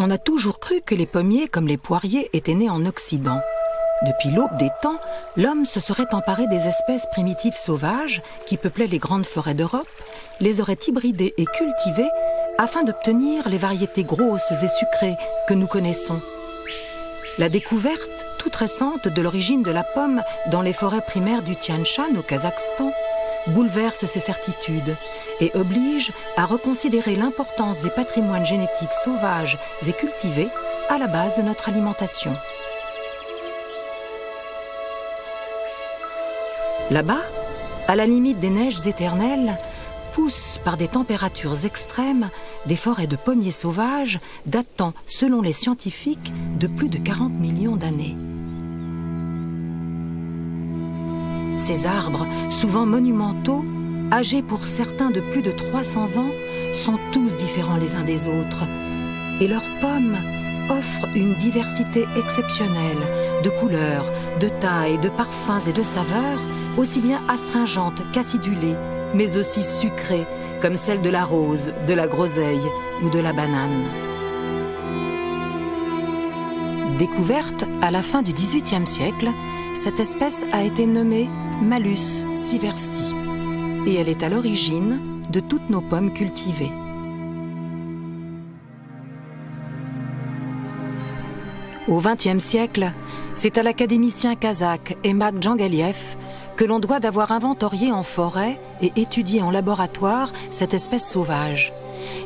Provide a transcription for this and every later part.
On a toujours cru que les pommiers, comme les poiriers, étaient nés en Occident. Depuis l'aube des temps, l'homme se serait emparé des espèces primitives sauvages qui peuplaient les grandes forêts d'Europe, les aurait hybridées et cultivées afin d'obtenir les variétés grosses et sucrées que nous connaissons. La découverte toute récente de l'origine de la pomme dans les forêts primaires du Tian Shan au Kazakhstan bouleverse ces certitudes et oblige à reconsidérer l'importance des patrimoines génétiques sauvages et cultivés à la base de notre alimentation. Là-bas, à la limite des neiges éternelles, poussent par des températures extrêmes des forêts de pommiers sauvages datant, selon les scientifiques, de plus de 40 millions d'années. Ces arbres, souvent monumentaux, âgés pour certains de plus de 300 ans, sont tous différents les uns des autres. Et leurs pommes offrent une diversité exceptionnelle de couleurs, de tailles, de parfums et de saveurs, aussi bien astringentes qu'acidulées, mais aussi sucrées, comme celle de la rose, de la groseille ou de la banane. Découverte à la fin du XVIIIe siècle, cette espèce a été nommée Malus sieversii et elle est à l'origine de toutes nos pommes cultivées. Au XXe siècle, c'est à l'académicien kazakh Emak Djangaliev que l'on doit d'avoir inventorié en forêt et étudié en laboratoire cette espèce sauvage.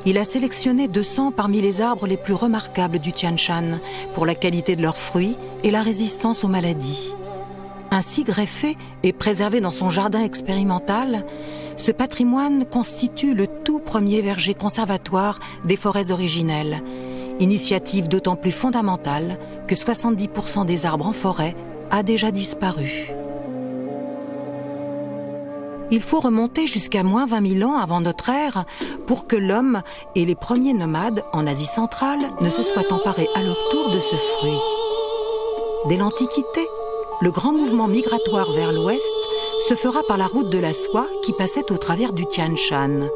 Il a sélectionné 200 parmi les arbres les plus remarquables du Tian Shan pour la qualité de leurs fruits et la résistance aux maladies. Ainsi greffé et préservé dans son jardin expérimental, ce patrimoine constitue le tout premier verger conservatoire des forêts originelles, initiative d'autant plus fondamentale que 70% des arbres en forêt a déjà disparu. Il faut remonter jusqu'à moins 20 000 ans avant notre ère pour que l'homme et les premiers nomades en Asie centrale ne se soient emparés à leur tour de ce fruit. Dès l'Antiquité, le grand mouvement migratoire vers l'ouest se fera par la route de la soie qui passait au travers du Tian Shan.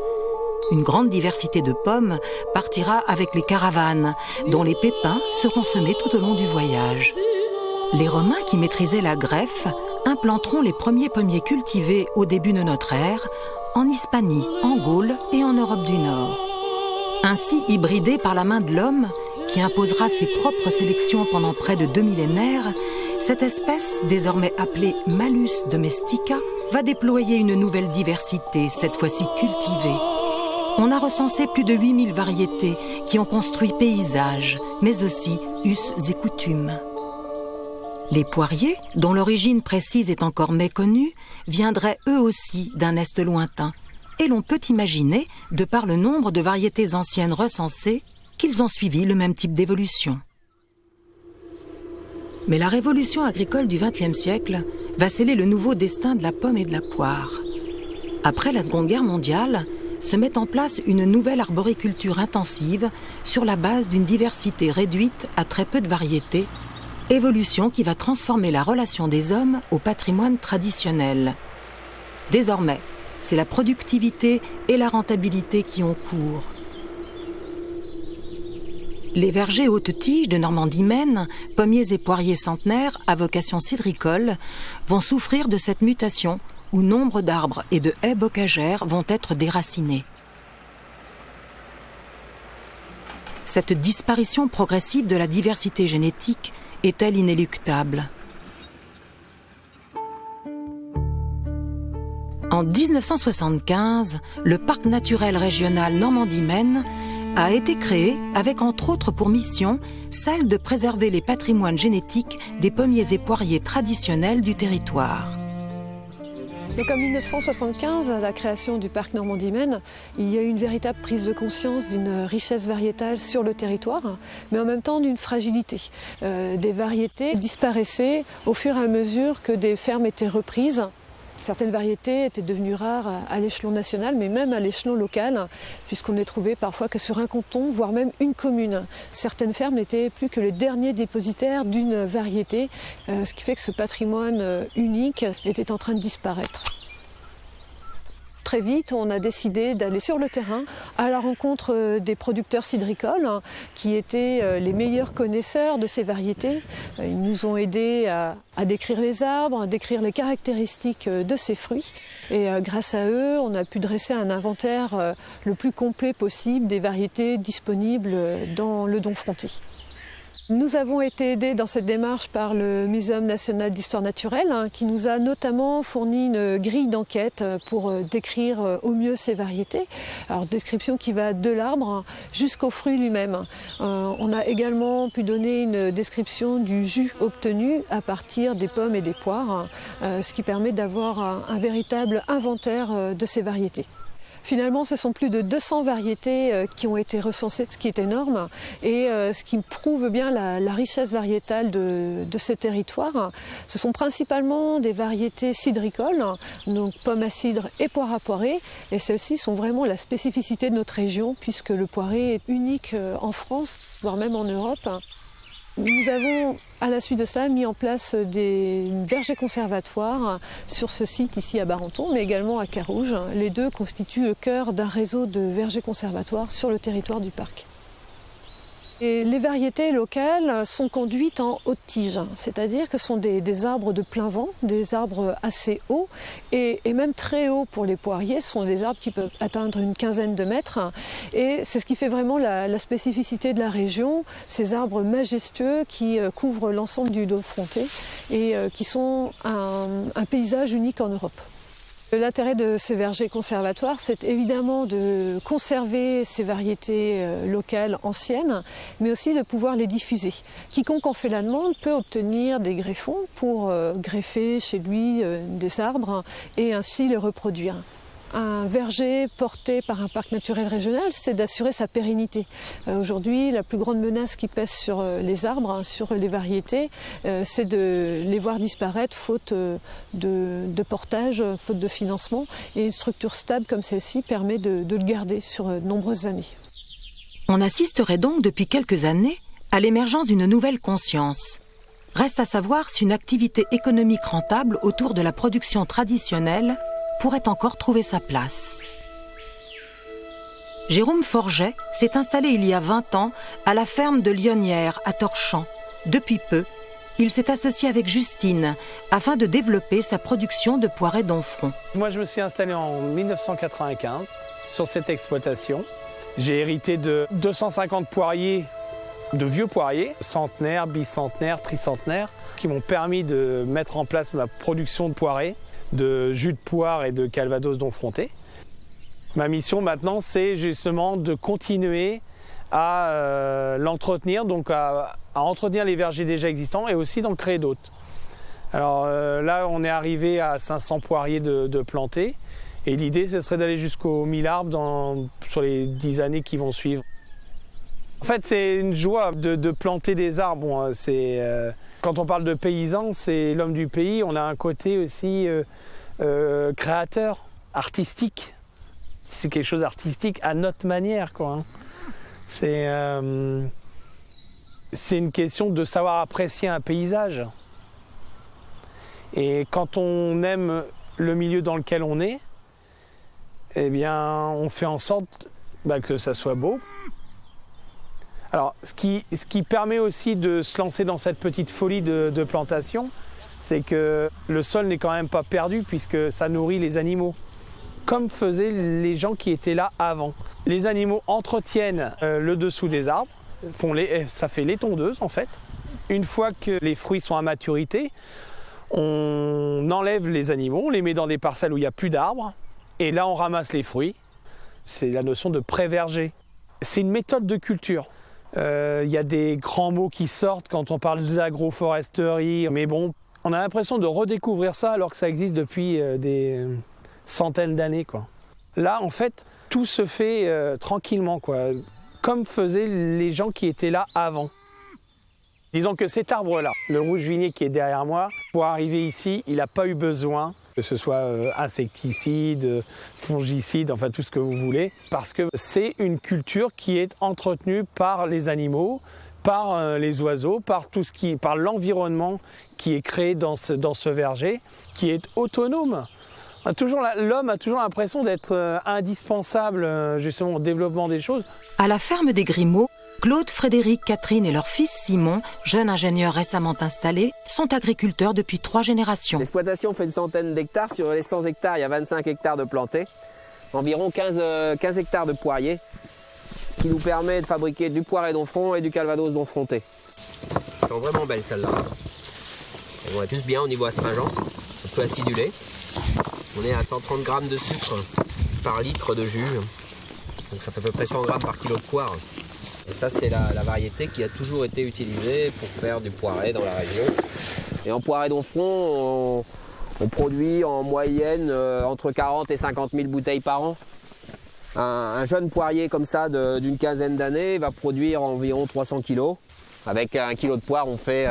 Une grande diversité de pommes partira avec les caravanes, dont les pépins seront semés tout au long du voyage. Les Romains qui maîtrisaient la greffe implanteront les premiers pommiers cultivés au début de notre ère en Hispanie, en Gaule et en Europe du Nord. Ainsi hybridés par la main de l'homme, qui imposera ses propres sélections pendant près de 2 millénaires, cette espèce, désormais appelée Malus domestica, va déployer une nouvelle diversité, cette fois-ci cultivée. On a recensé plus de 8000 variétés qui ont construit paysages, mais aussi us et coutumes. Les poiriers, dont l'origine précise est encore méconnue, viendraient eux aussi d'un est lointain. Et l'on peut imaginer, de par le nombre de variétés anciennes recensées, qu'ils ont suivi le même type d'évolution. Mais la révolution agricole du XXe siècle va sceller le nouveau destin de la pomme et de la poire. Après la Seconde Guerre mondiale, se met en place une nouvelle arboriculture intensive sur la base d'une diversité réduite à très peu de variétés, évolution qui va transformer la relation des hommes au patrimoine traditionnel. Désormais, c'est la productivité et la rentabilité qui ont cours. Les vergers hautes tiges de Normandie-Maine, pommiers et poiriers centenaires à vocation cidricole, vont souffrir de cette mutation où nombre d'arbres et de haies bocagères vont être déracinés. Cette disparition progressive de la diversité génétique est-elle inéluctable ? En 1975, le parc naturel régional Normandie-Maine a été créé avec entre autres pour mission celle de préserver les patrimoines génétiques des pommiers et poiriers traditionnels du territoire. Donc en 1975, à la création du parc Normandie-Maine, il y a eu une véritable prise de conscience d'une richesse variétale sur le territoire, mais en même temps d'une fragilité. Des variétés disparaissaient au fur et à mesure que des fermes étaient reprises. Certaines variétés étaient devenues rares à l'échelon national, mais même à l'échelon local, puisqu'on n'est trouvé parfois que sur un canton, voire même une commune. Certaines fermes n'étaient plus que les derniers dépositaires d'une variété, ce qui fait que ce patrimoine unique était en train de disparaître. très vite, on a décidé d'aller sur le terrain à la rencontre des producteurs cidricoles qui étaient les meilleurs connaisseurs de ces variétés. Ils nous ont aidés à décrire les arbres, à décrire les caractéristiques de ces fruits. Et grâce à eux, on a pu dresser un inventaire le plus complet possible des variétés disponibles dans le Domfronté. Nous avons été aidés dans cette démarche par le Muséum national d'histoire naturelle qui nous a notamment fourni une grille d'enquête pour décrire au mieux ces variétés. Alors description qui va de l'arbre jusqu'au fruit lui-même. On a également pu donner une description du jus obtenu à partir des pommes et des poires, ce qui permet d'avoir un véritable inventaire de ces variétés. Finalement, ce sont plus de 200 variétés qui ont été recensées, ce qui est énorme, et ce qui prouve bien la richesse variétale de ce territoire. Ce sont principalement des variétés cidricoles, donc pommes à cidre et poires à poirer, et celles-ci sont vraiment la spécificité de notre région, puisque le poiré est unique en France, voire même en Europe. Nous avons, à la suite de cela, mis en place des vergers conservatoires sur ce site ici à Barenton, mais également à Carouge. Les deux constituent le cœur d'un réseau de vergers conservatoires sur le territoire du parc. Et les variétés locales sont conduites en haute tige, c'est-à-dire que ce sont des arbres de plein vent, des arbres assez hauts et même très hauts pour les poiriers. Ce sont des arbres qui peuvent atteindre une quinzaine de mètres et c'est ce qui fait vraiment la spécificité de la région, ces arbres majestueux qui couvrent l'ensemble du Domfronté et qui sont un paysage unique en Europe. L'intérêt de ces vergers conservatoires, c'est évidemment de conserver ces variétés locales anciennes, mais aussi de pouvoir les diffuser. Quiconque en fait la demande peut obtenir des greffons pour greffer chez lui des arbres et ainsi les reproduire. Un verger porté par un parc naturel régional, c'est d'assurer sa pérennité. Aujourd'hui, la plus grande menace qui pèse sur les arbres, sur les variétés, c'est de les voir disparaître faute de portage, faute de financement. Et une structure stable comme celle-ci permet de le garder sur de nombreuses années. On assisterait donc depuis quelques années à l'émergence d'une nouvelle conscience. Reste à savoir si une activité économique rentable autour de la production traditionnelle pourrait encore trouver sa place. Jérôme Forget s'est installé il y a 20 ans à la ferme de Lionnières à Torchamps. Depuis peu, il s'est associé avec Justine afin de développer sa production de poirées Domfront. Moi, je me suis installé en 1995 sur cette exploitation. J'ai hérité de 250 poiriers, de vieux poiriers, centenaires, bicentenaires, tricentenaires, qui m'ont permis de mettre en place ma production de poirées, de jus de poire et de calvados Domfronté. Ma mission maintenant, c'est justement de continuer à l'entretenir, donc à entretenir les vergers déjà existants et aussi d'en créer d'autres. Alors là, on est arrivé à 500 poiriers de plantés et l'idée, ce serait d'aller jusqu'aux 1000 arbres sur les 10 années qui vont suivre. En fait, c'est une joie de planter des arbres. Bon, quand on parle de paysan, c'est l'homme du pays. On a un côté aussi créateur, artistique. C'est quelque chose d'artistique à notre manière, quoi. C'est une question de savoir apprécier un paysage. Et quand on aime le milieu dans lequel on est, eh bien, on fait en sorte que ça soit beau. Alors, ce qui permet aussi de se lancer dans cette petite folie de plantation, c'est que le sol n'est quand même pas perdu puisque ça nourrit les animaux, comme faisaient les gens qui étaient là avant. Les animaux entretiennent le dessous des arbres, ça fait les tondeuses en fait. Une fois que les fruits sont à maturité, on enlève les animaux, on les met dans des parcelles où il n'y a plus d'arbres, et là on ramasse les fruits. C'est la notion de pré-verger. C'est une méthode de culture. Il y a des grands mots qui sortent quand on parle d'agroforesterie, mais bon, on a l'impression de redécouvrir ça alors que ça existe depuis des centaines d'années, quoi. Là, en fait, tout se fait tranquillement, quoi, comme faisaient les gens qui étaient là avant. Disons que cet arbre-là, le rouge vigné qui est derrière moi, pour arriver ici, il n'a pas eu besoin que ce soit insecticide, fongicide, enfin tout ce que vous voulez, parce que c'est une culture qui est entretenue par les animaux, par les oiseaux, par l'environnement qui est créé dans ce verger, qui est autonome. L'homme a toujours l'impression d'être indispensable justement au développement des choses. À la ferme des Grimaud, Claude, Frédéric, Catherine et leur fils Simon, jeune ingénieur récemment installé, sont agriculteurs depuis 3 générations. L'exploitation fait une centaine d'hectares. Sur les 100 hectares, il y a 25 hectares de plantés, environ 15 hectares de poiriers, ce qui nous permet de fabriquer du poiré d'Onfront et du calvados d'Onfronté. Elles sont vraiment belles celles-là. Elles vont être juste bien au niveau astringent, un peu acidulé. On est à 130 grammes de sucre par litre de jus, donc ça fait à peu près 100 grammes par kilo de poire. Et ça, c'est la variété qui a toujours été utilisée pour faire du poiré dans la région. Et en poiré d'Onfront, on produit en moyenne entre 40 et 50 000 bouteilles par an. Un jeune poirier comme ça d'une quinzaine d'années va produire environ 300 kg. Avec 1 kg de poire, on fait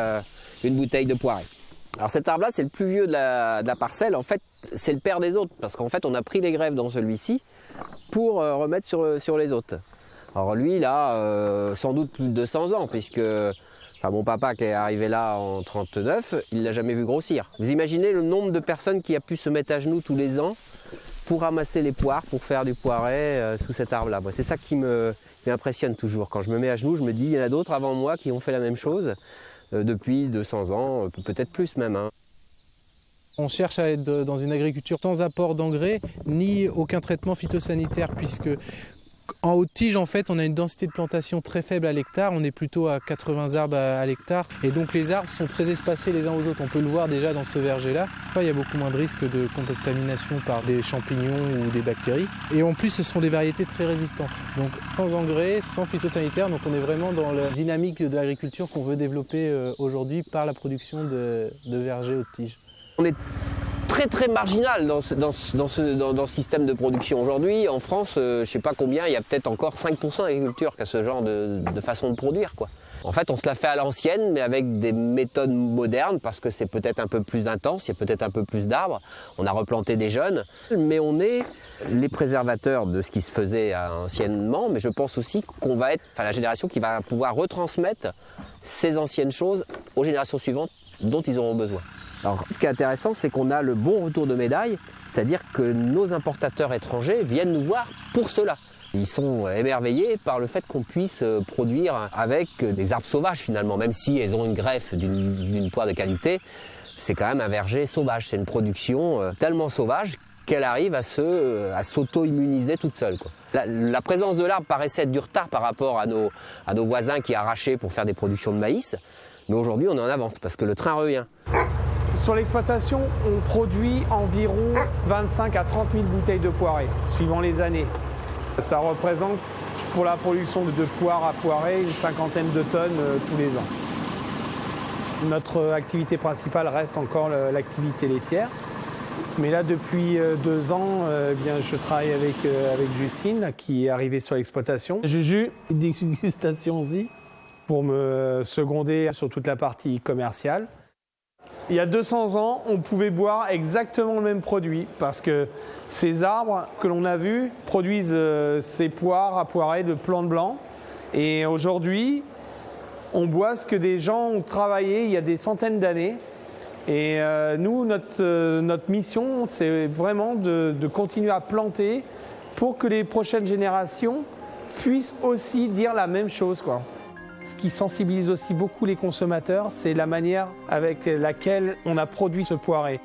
une bouteille de poiré. Alors cet arbre-là, c'est le plus vieux de la parcelle. En fait, c'est le père des autres, parce qu'en fait, on a pris les greffes dans celui-ci pour remettre sur les autres. Alors lui, il a sans doute plus de 200 ans, puisque mon papa qui est arrivé là en 1939, il ne l'a jamais vu grossir. Vous imaginez le nombre de personnes qui a pu se mettre à genoux tous les ans pour ramasser les poires, pour faire du poiré sous cet arbre-là. C'est ça qui m'impressionne toujours. Quand je me mets à genoux, je me dis, il y en a d'autres avant moi qui ont fait la même chose depuis 200 ans, peut-être plus même. On cherche à être dans une agriculture sans apport d'engrais ni aucun traitement phytosanitaire, puisque en haute tige, en fait, on a une densité de plantation très faible à l'hectare. On est plutôt à 80 arbres à l'hectare. Et donc les arbres sont très espacés les uns aux autres. On peut le voir déjà dans ce verger-là. Il y a beaucoup moins de risques de contamination par des champignons ou des bactéries. Et en plus, ce sont des variétés très résistantes. Donc sans engrais, sans phytosanitaire. Donc on est vraiment dans la dynamique de l'agriculture qu'on veut développer aujourd'hui par la production de vergers haute tige. On est très marginal dans ce système de production. Aujourd'hui, en France, je ne sais pas combien, il y a peut-être encore 5% d'agriculture qui a ce genre de façon de produire, quoi. En fait, on se la fait à l'ancienne, mais avec des méthodes modernes, parce que c'est peut-être un peu plus intense, il y a peut-être un peu plus d'arbres. On a replanté des jeunes, mais on est les préservateurs de ce qui se faisait anciennement, mais je pense aussi qu'on va être la génération qui va pouvoir retransmettre ces anciennes choses aux générations suivantes dont ils auront besoin. Alors, ce qui est intéressant, c'est qu'on a le bon retour de médaille, c'est-à-dire que nos importateurs étrangers viennent nous voir pour cela. Ils sont émerveillés par le fait qu'on puisse produire avec des arbres sauvages finalement, même si elles ont une greffe d'une poire de qualité, c'est quand même un verger sauvage, c'est une production tellement sauvage qu'elle arrive à s'auto-immuniser toute seule, quoi. La présence de l'arbre paraissait être du retard par rapport à nos voisins qui arrachaient pour faire des productions de maïs, mais aujourd'hui on est en avance parce que le train revient. Sur l'exploitation, on produit environ 25 à 30 000 bouteilles de poirée, suivant les années. Ça représente, pour la production de poires à poirée, une 50aine de tonnes tous les ans. Notre activité principale reste encore l'activité laitière. Mais là, depuis 2 ans, je travaille avec Justine, qui est arrivée sur l'exploitation. Juju, une dégustation aussi, pour me seconder sur toute la partie commerciale. Il y a 200 ans, on pouvait boire exactement le même produit parce que ces arbres que l'on a vus produisent ces poires à poirée de plante blanc. Et aujourd'hui, on boit ce que des gens ont travaillé il y a des centaines d'années. Et nous, notre mission, c'est vraiment de continuer à planter pour que les prochaines générations puissent aussi dire la même chose, quoi. Ce qui sensibilise aussi beaucoup les consommateurs, c'est la manière avec laquelle on a produit ce poiré.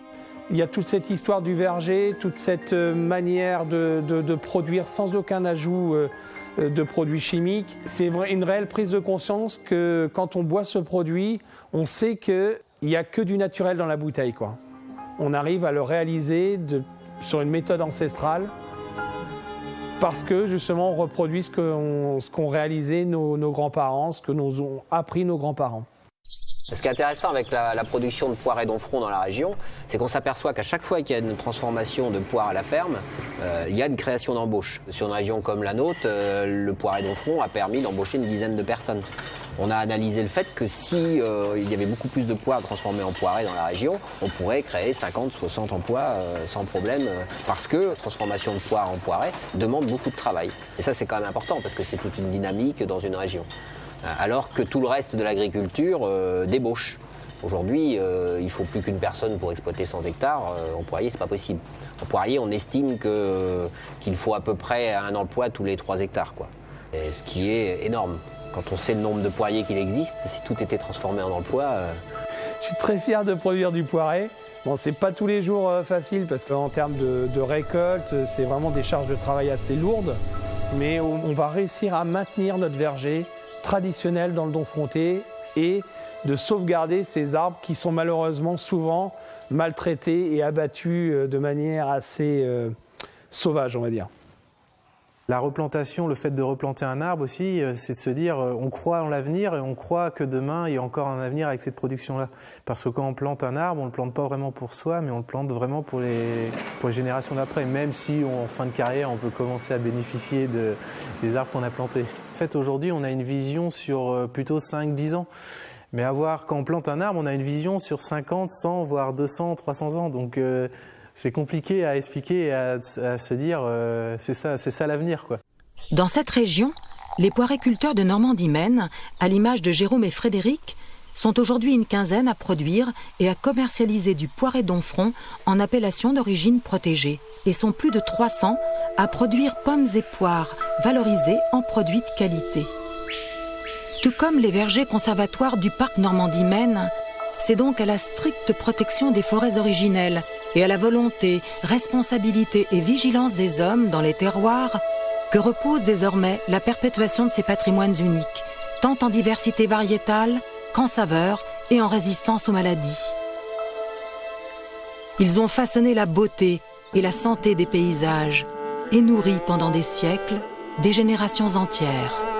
Il y a toute cette histoire du verger, toute cette manière de produire sans aucun ajout de produits chimiques. C'est une réelle prise de conscience que quand on boit ce produit, on sait qu'il n'y a que du naturel dans la bouteille, quoi. On arrive à le réaliser sur une méthode ancestrale, parce que justement on reproduit ce qu'ont réalisé nos grands-parents, ce que nous ont appris nos grands-parents. Ce qui est intéressant avec la production de poiré d'Onfront dans la région, c'est qu'on s'aperçoit qu'à chaque fois qu'il y a une transformation de poire à la ferme, il y a une création d'embauche. Sur une région comme la nôtre, le poiré d'Onfront a permis d'embaucher une dizaine de personnes. On a analysé le fait que si il y avait beaucoup plus de poires transformées en poiré dans la région, on pourrait créer 50-60 emplois sans problème, parce que la transformation de poire en poiré demande beaucoup de travail. Et ça, c'est quand même important, parce que c'est toute une dynamique dans une région. Alors que tout le reste de l'agriculture débauche. Aujourd'hui, il ne faut plus qu'une personne pour exploiter 100 hectares. En poirier, c'est pas possible. En poirier, on estime qu'il faut à peu près un emploi tous les 3 hectares, quoi. Et ce qui est énorme. Quand on sait le nombre de poiriers qu'il existe, si tout était transformé en emploi... Je suis très fier de produire du poiré. Bon, c'est pas tous les jours facile parce qu'en termes de récolte, c'est vraiment des charges de travail assez lourdes. Mais on va réussir à maintenir notre verger traditionnel dans le Domfronté et de sauvegarder ces arbres qui sont malheureusement souvent maltraités et abattus de manière assez sauvage, on va dire. La replantation, le fait de replanter un arbre aussi, c'est de se dire on croit en l'avenir et on croit que demain il y a encore un avenir avec cette production-là. Parce que quand on plante un arbre, on ne le plante pas vraiment pour soi, mais on le plante vraiment pour les générations d'après. Même si en fin de carrière, on peut commencer à bénéficier des arbres qu'on a plantés. En fait, aujourd'hui, on a une vision sur plutôt 5-10 ans. Mais quand on plante un arbre, on a une vision sur 50, 100, voire 200, 300 ans. Donc c'est compliqué à expliquer et à se dire c'est ça l'avenir, quoi. Dans cette région, les poiriculteurs de Normandie-Maine, à l'image de Jérôme et Frédéric, sont aujourd'hui une quinzaine à produire et à commercialiser du poiré Domfront en appellation d'origine protégée. Et sont plus de 300 à produire pommes et poires valorisés en produits de qualité. Tout comme les vergers conservatoires du parc Normandie-Maine, c'est donc à la stricte protection des forêts originelles et à la volonté, responsabilité et vigilance des hommes dans les terroirs que repose désormais la perpétuation de ces patrimoines uniques, tant en diversité variétale qu'en saveur et en résistance aux maladies. Ils ont façonné la beauté et la santé des paysages et nourri pendant des siècles des générations entières.